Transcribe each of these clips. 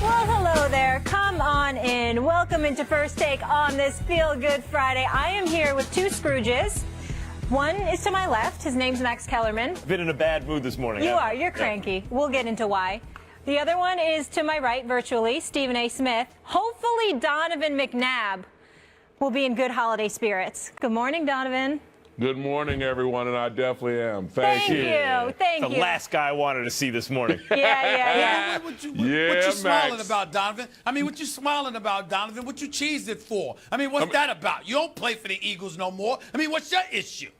Well, hello there. Come on in. Welcome into First Take on this Feel Good Friday. I am here with two Scrooges. One is to my left. His name's Max Kellerman. Been in a bad mood this morning. You are. You're cranky. Yeah. We'll get into why. The other one is to my right, virtually, Stephen A. Smith. Hopefully, Donovan McNabb will be in good holiday spirits. Good morning, Donovan. Good morning, everyone, and I definitely am. Thank you. Thank the you. last guy I wanted to see this morning. Yeah. What you smiling about, Donovan? I mean, what you smiling about, Donovan? What you cheesed it for? I mean, what's that about? You don't play for the Eagles no more. I mean, what's your issue?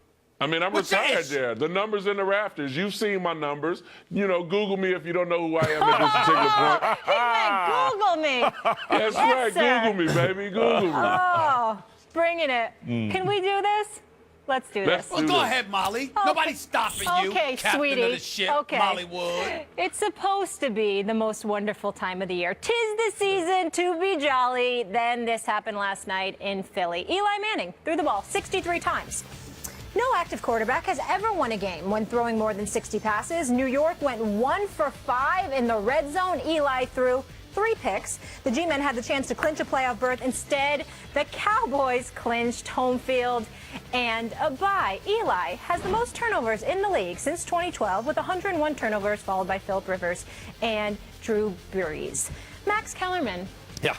I mean, I'm retired there. The numbers in the rafters. You've seen my numbers. You know, Google me if you don't know who I am at this particular point. He meant Google me. That's right. Sir. Google me, baby. Google me. Oh, bringing it. Can we do this? Let's do this. Well, go ahead, Molly. Nobody's stopping you. Okay, Captain sweetie. of the ship, Okay. Molly Wood. It's supposed to be the most wonderful time of the year. 'Tis the season to be jolly. Then this happened last night in Philly. Eli Manning threw the ball 63 times. No active quarterback has ever won a game when throwing more than 60 passes. New York went 1 for 5 in the red zone. Eli threw 3 picks. The G-men had the chance to clinch a playoff berth. Instead, the Cowboys clinched home field and a bye. Eli has the most turnovers in the league since 2012 with 101 turnovers, followed by Philip Rivers and Drew Brees. Max Kellerman, Yeah.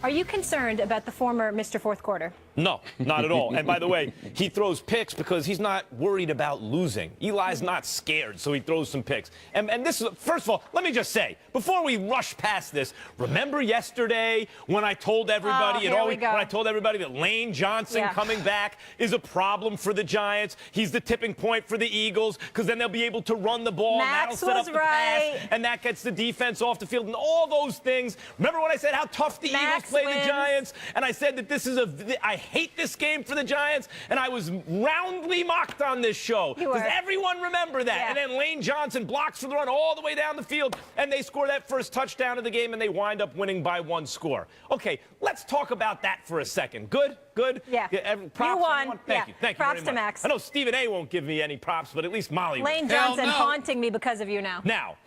are you concerned about the former Mr. Fourth Quarter? No, not at all. And by the way, he throws picks because he's not worried about losing. Eli's not scared, so he throws some picks. And this is, first of all, let me just say, before we rush past this, remember yesterday when I told everybody, when I told everybody that Lane Johnson coming back is a problem for the Giants? He's the tipping point for the Eagles because then they'll be able to run the ball and that'll set up the pass, and that gets the defense off the field and all those things. Remember when I said how tough the Eagles play the Giants? And I said that this is I hate this game for the Giants, and I was roundly mocked on this show. Does everyone remember that? Yeah. And then Lane Johnson blocks for the run all the way down the field, and they score that first touchdown of the game, and they wind up winning by 1 score. Okay, let's talk about that for a second. Good? Yeah. Props, you won. Everyone? Thank you. Thank you props very to much. Max. I know Stephen A. won't give me any props, but at least Molly will. Lane Johnson haunting me because of you now. Now,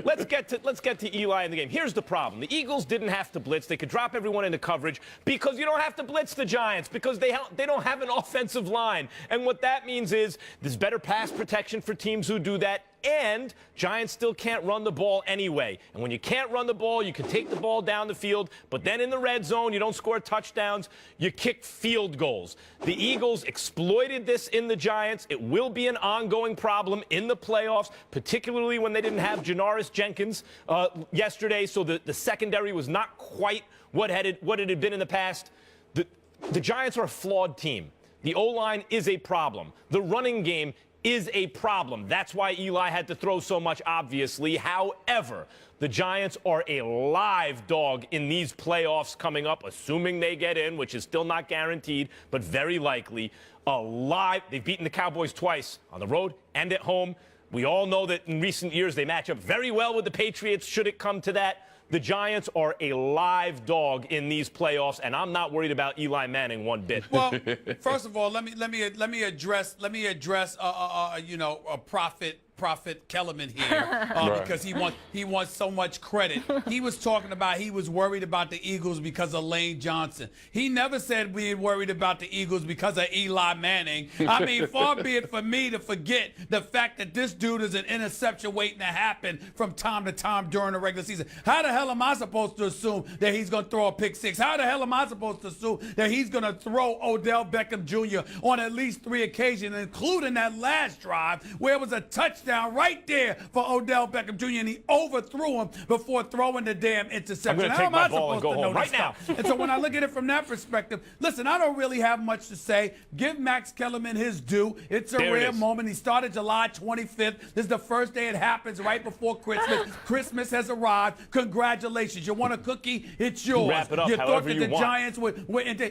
let's get to Eli in the game. Here's the problem. The Eagles didn't have to blitz. They could drop everyone into coverage because you don't have to blitz the Giants because they don't have an offensive line. And what that means is there's better pass protection for teams who do that, and Giants still can't run the ball anyway. And when you can't run the ball, you can take the ball down the field, but then in the red zone, you don't score touchdowns, you kick field goals. The Eagles exploited this in the Giants. It will be an ongoing problem in the playoffs, particularly when they didn't have Janoris Jenkins yesterday, so the secondary was not quite what it had been in the past. The Giants are a flawed team. The O-line is a problem. The running game is a problem. That's why Eli had to throw so much, obviously. However, the Giants are a live dog in these playoffs coming up, assuming they get in, which is still not guaranteed, but very likely. They've beaten the Cowboys twice, on the road and at home. We all know that in recent years they match up very well with the Patriots, should it come to that. The Giants are a live dog in these playoffs, and I'm not worried about Eli Manning one bit. Well, first of all, let me address Prophet Kellerman here because he wants so much credit. He was talking about he was worried about the Eagles because of Lane Johnson. He never said we were worried about the Eagles because of Eli Manning. I mean, far be it for me to forget the fact that this dude is an interception waiting to happen from time to time during the regular season. How the hell am I supposed to assume that he's going to throw a pick six? How the hell am I supposed to assume that he's going to throw Odell Beckham Jr. on at least 3 occasions, including that last drive where it was a touchdown right there for Odell Beckham Jr. and he overthrew him before throwing the damn interception. I'm going to take my ball and go home right now. And so when I look at it from that perspective, listen, I don't really have much to say. Give Max Kellerman his due. It's a rare moment. He started July 25th. This is the first day it happens right before Christmas. Christmas has arrived. Congratulations. You want a cookie? It's yours. Wrap it up you thought that the want. Giants would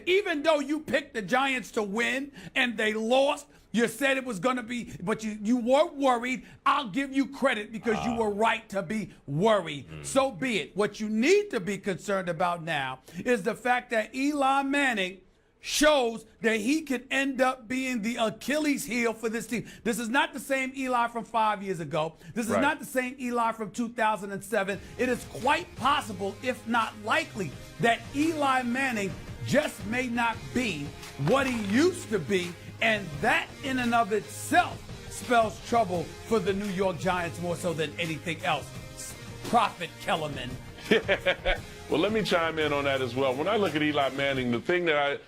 even though you picked the Giants to win and they lost, you said it was going to be, but you weren't worried. I'll give you credit because you were right to be worried. So be it. What you need to be concerned about now is the fact that Eli Manning shows that he could end up being the Achilles heel for this team. This is not the same Eli from 5 years ago. This is not the same Eli from 2007. It is quite possible, if not likely, that Eli Manning just may not be what he used to be, and that in and of itself spells trouble for the New York Giants more so than anything else. Prophet Kellerman. Well, let me chime in on that as well. When I look at Eli Manning, the thing that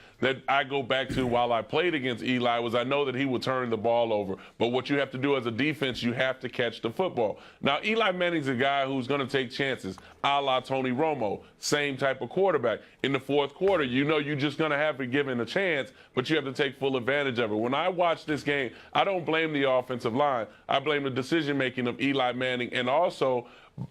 I go back to while I played against Eli was I know that he would turn the ball over. But what you have to do as a defense, you have to catch the football. Now, Eli Manning's a guy who's going to take chances, a la Tony Romo, same type of quarterback. In the fourth quarter, you know you're just going to have to give him a chance, but you have to take full advantage of it. When I watch this game, I don't blame the offensive line. I blame the decision-making of Eli Manning and also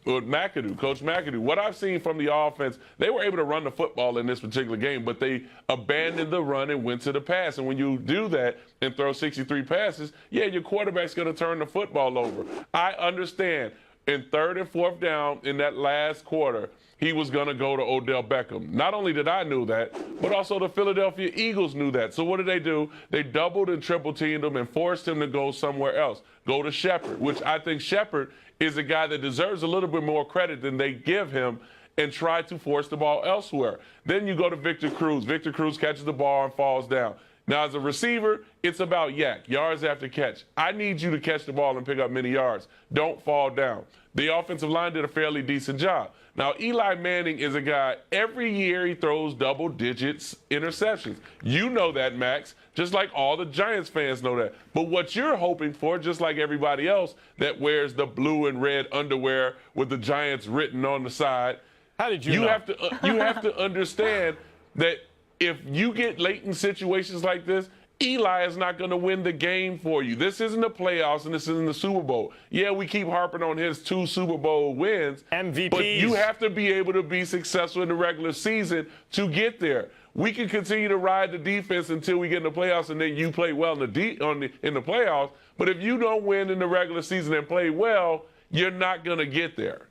McAdoo, Coach McAdoo. What I've seen from the offense, they were able to run the football in this particular game, but they abandoned the run and went to the pass. And when you do that and throw 63 passes, yeah, your quarterback's going to turn the football over. I understand in third and fourth down in that last quarter, he was going to go to Odell Beckham. Not only did I know that, but also the Philadelphia Eagles knew that. So what did they do? They doubled and triple teamed him and forced him to go somewhere else, go to Shepard, which I think Shepard is a guy that deserves a little bit more credit than they give him, and try to force the ball elsewhere. Then you go to Victor Cruz. Victor Cruz catches the ball and falls down. Now, as a receiver, it's about yards after catch. I need you to catch the ball and pick up many yards. Don't fall down. The offensive line did a fairly decent job. Now, Eli Manning is a guy, every year he throws double digits interceptions. You know that, Max, just like all the Giants fans know that. But what you're hoping for, just like everybody else that wears the blue and red underwear with the Giants written on the side, how did you know? You have to understand that if you get late in situations like this, Eli is not going to win the game for you. This isn't the playoffs and this isn't the Super Bowl. Yeah, we keep harping on his 2 Super Bowl wins. MVPs. But you have to be able to be successful in the regular season to get there. We can continue to ride the defense until we get in the playoffs, and then you play well in the playoffs. But if you don't win in the regular season and play well, you're not going to get there.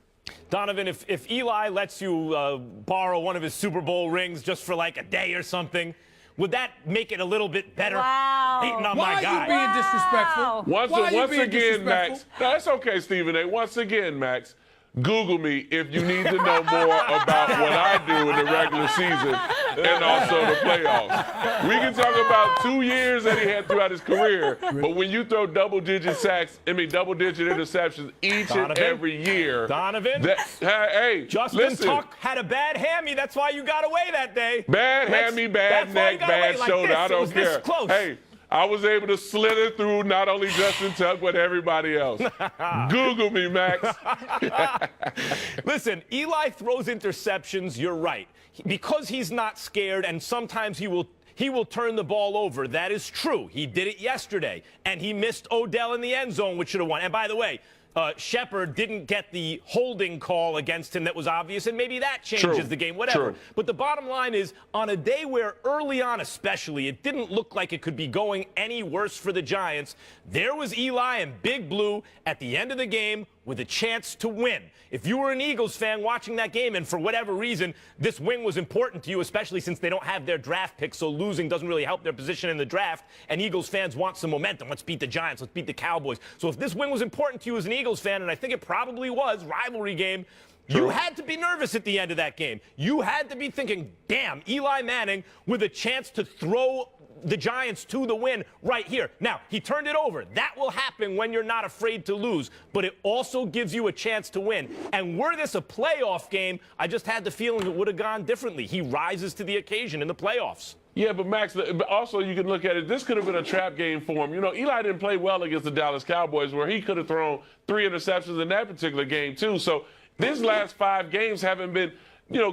Donovan, if Eli lets you borrow one of his Super Bowl rings just for like a day or something, would that make it a little bit better? Wow. Hating on Why my guy. are you being disrespectful? Once again, disrespectful? Max. That's okay, Stephen A. Once again, Max, Google me if you need to know more about what I do in the regular season and also the playoffs. We can talk about 2 years that he had throughout his career, but when you throw double-digit interceptions each and every year. Donovan? Hey, Justin listen. Tuck had a bad hammy. That's why you got away that day. Bad hammy, bad neck, bad shoulder. I don't care. Close. Hey, I was able to slither through not only Justin Tuck, but everybody else. Google me, Max. Listen, Eli throws interceptions. You're right. Because he's not scared, and sometimes he will turn the ball over. That is true. He did it yesterday, and he missed Odell in the end zone, which should have won. And by the way, Shepard didn't get the holding call against him that was obvious, and maybe that changes the game, whatever. True. But the bottom line is, on a day where early on especially, it didn't look like it could be going any worse for the Giants, there was Eli and Big Blue at the end of the game with a chance to win. If you were an Eagles fan watching that game and for whatever reason this win was important to you, especially since they don't have their draft pick, so losing doesn't really help their position in the draft, and Eagles fans want some momentum. Let's beat the Giants. Let's beat the Cowboys. So if this win was important to you as an Eagles fan, and I think it probably was, rivalry game, you had to be nervous at the end of that game. You had to be thinking, damn, Eli Manning with a chance to throw the Giants to the win right here. Now, he turned it over. That will happen when you're not afraid to lose, but it also gives you a chance to win. And were this a playoff game, I just had the feeling it would have gone differently. He rises to the occasion in the playoffs. Yeah, but Max, but also you can look at it. This could have been a trap game for him. You know, Eli didn't play well against the Dallas Cowboys, where he could have thrown 3 interceptions in that particular game, too. So these last 5 games haven't been,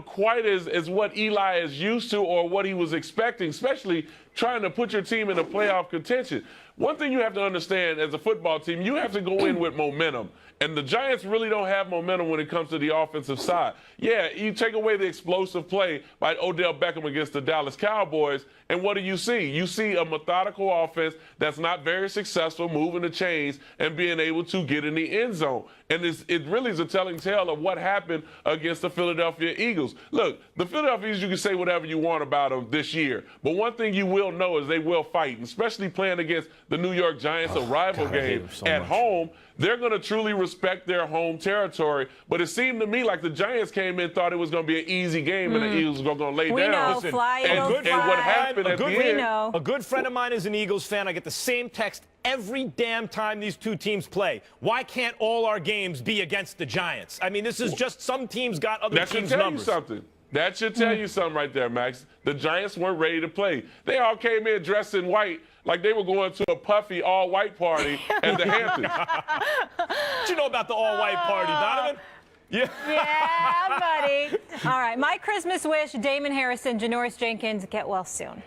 quite as what Eli is used to or what he was expecting, especially trying to put your team in a playoff contention. One thing you have to understand as a football team, you have to go in with momentum. And the Giants really don't have momentum when it comes to the offensive side. Yeah, you take away the explosive play by Odell Beckham against the Dallas Cowboys, and what do? You see a methodical offense that's not very successful, moving the chains and being able to get in the end zone. And it really is a telling tale of what happened against the Philadelphia Eagles. Look, the Philadelphia Eagles, you can say whatever you want about them this year, but one thing you will know is they will fight, and especially playing against the New York Giants, a rival game at home. They're going to truly respect their home territory. But it seemed to me like the Giants came in, thought it was going to be an easy game, and the Eagles were going to lay down. We know, Listen, fly, and Eagles, what fly. happened at the end? A good friend of mine is an Eagles fan. I get the same text every damn time these two teams play. Why can't all our games be against the Giants? I mean, this is just some teams got other That should teams' tell numbers. you something. That should tell you something right there, Max. The Giants weren't ready to play. They all came in dressed in white like they were going to a puffy all-white party at the Hamptons. What you know about the all-white party, Donovan? Yeah. Yeah, buddy. All right, my Christmas wish, Damon Harrison, Janoris Jenkins, get well soon.